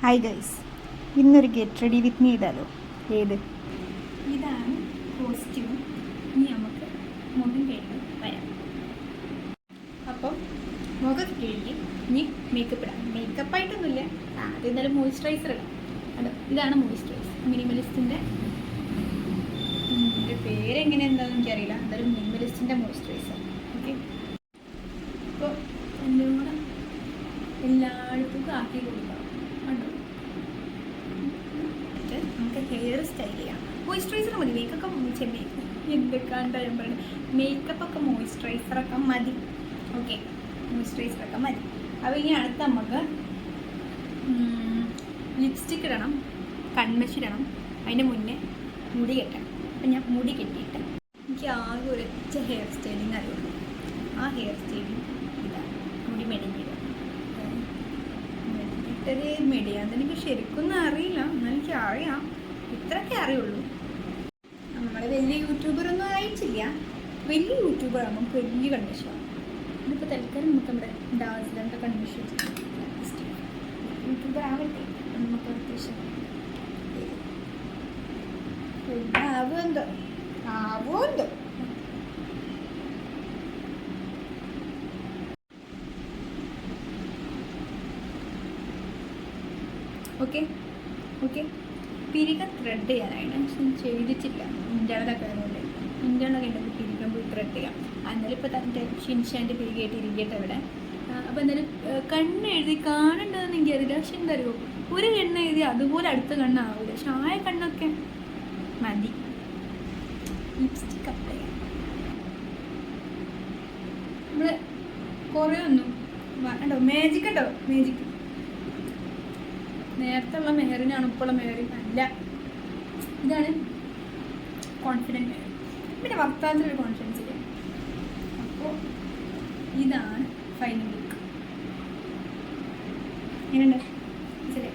Hi guys, ഇന്നൊരു get ready with me ഇടാലോ. ഏത്? ഇതാണ് കോസ്റ്റ്യൂം. ഇനി നമുക്ക് മുഖം കഴുകി വരാം. അപ്പം മുഖം കഴുകി ഇനി മേക്കപ്പ് ഇടാം. മേക്കപ്പായിട്ടൊന്നുമില്ല, ആദ്യം എന്തായാലും മോയ്സ്ചറൈസർ ഇടാം. ഇതാണ് മോയ്സ്ചറൈസർ, മിനിമലിസ്റ്റിൻ്റെ. എൻ്റെ പേരെങ്ങനെ എന്താണെന്ന് എനിക്കറിയില്ല. എന്തായാലും മിനിമലിസ്റ്റിൻ്റെ മോയ്സ്ചറൈസർ. ഓക്കെ, അപ്പോൾ എൻ്റെ കൂടെ എല്ലായിടത്തും ആക്കി കൊടുക്കാം. നമുക്ക് ഹെയർ സ്റ്റൈൽ ചെയ്യാം. മോയ്സ്ചറൈസർ മതി, മേക്കപ്പ് എന്തൊക്കെയാണ്ടാ ഞാൻ പറയുന്നത്. മേക്കപ്പൊക്കെ മോയ്സ്ചറൈസറൊക്കെ മതി. ഓക്കെ, മോയ്സ്ചറൈസറൊക്കെ മതി. അപ്പോൾ ഇനി അടുത്ത് നമുക്ക് ലിപ്സ്റ്റിക്ക് ഇടണം, കൺമഷി ഇടണം. അതിൻ്റെ മുന്നേ മുടി കെട്ടണം. അപ്പം ഞാൻ മുടി കെട്ടിയിട്ട് എനിക്ക് ആകെ ഒരൊറ്റ ഹെയർ സ്റ്റൈലിങ് അറിയുള്ളൂ. ആ ഹെയർ സ്റ്റൈലിങ് ഇതാണ്, മുടി മെടിഞ്ഞിടുക. മെടിഞ്ഞിട്ടത് മെടിയാന്ന് എനിക്ക് ശരിക്കൊന്നും അറിയില്ല, എന്നാൽ എനിക്ക് അറിയാം, ഇത്രയൊക്കെ അറിയുള്ളൂ. നമ്മൾ വലിയ യൂട്യൂബറൊന്നും ആയിട്ടില്ല. വലിയ യൂട്യൂബർ നമുക്ക് വലിയ കൺമഷനാണ്. ഇതിപ്പോൾ തൽക്കാലം നമുക്ക് നമ്മുടെ ഡാസിലൻ്റെ കൺമഷൻ യൂട്യൂബർ ആവട്ടെ. നമുക്ക് അത്യാവശ്യം ആവുമെന്തോ. ഓക്കെ ഓക്കെ, പിരിക ത്രെഡ് ചെയ്യാനായിട്ട് ഞാൻ ചെയ്തിട്ടില്ല. ഇന്ത്യയുടെതൊക്കെ ആയതുകൊണ്ട് ഇന്ത്യയുടെയൊക്കെ ഉണ്ടെങ്കിൽ പിരികം പോയി ത്രെഡ് ചെയ്യാം. എന്നാലും ഇപ്പോൾ തൻ്റെ ഷിൻഷാൻ്റെ പിരികയായിട്ട് ഇരിക്കട്ടെ ഇവിടെ. അപ്പോൾ എന്തായാലും കണ്ണ് എഴുതി കാണേണ്ടതെന്ന് എനിക്കറിയില്ല. പക്ഷെ എന്താ അറിയുമോ, ഒരു കണ്ണ് എഴുതി അതുപോലെ അടുത്ത കണ്ണാവില്ല. പക്ഷെ ആയ കണ്ണൊക്കെ മതി. ലിപ്സ്റ്റിക്ക് അപ്ലൈ ചെയ്യാം. നമ്മൾ കുറേ ഒന്നും വേണ്ടോ, മാജിക് കേട്ടോ, മാജിക്. നേരത്തെ ഉള്ള മെഹറിനാണ് ഇപ്പോഴുള്ള മെഹറിൻ അല്ല. ഇതാണ് കോൺഫിഡൻറ്റ് മെഹർ. പിന്നെ വർത്താനത്തിലൊരു കോൺഫിഡൻസ് ഇല്ല. അപ്പോൾ ഇതാണ് ഫൈനൽ ലുക്ക്. എങ്ങനെയുണ്ട്? ശരി.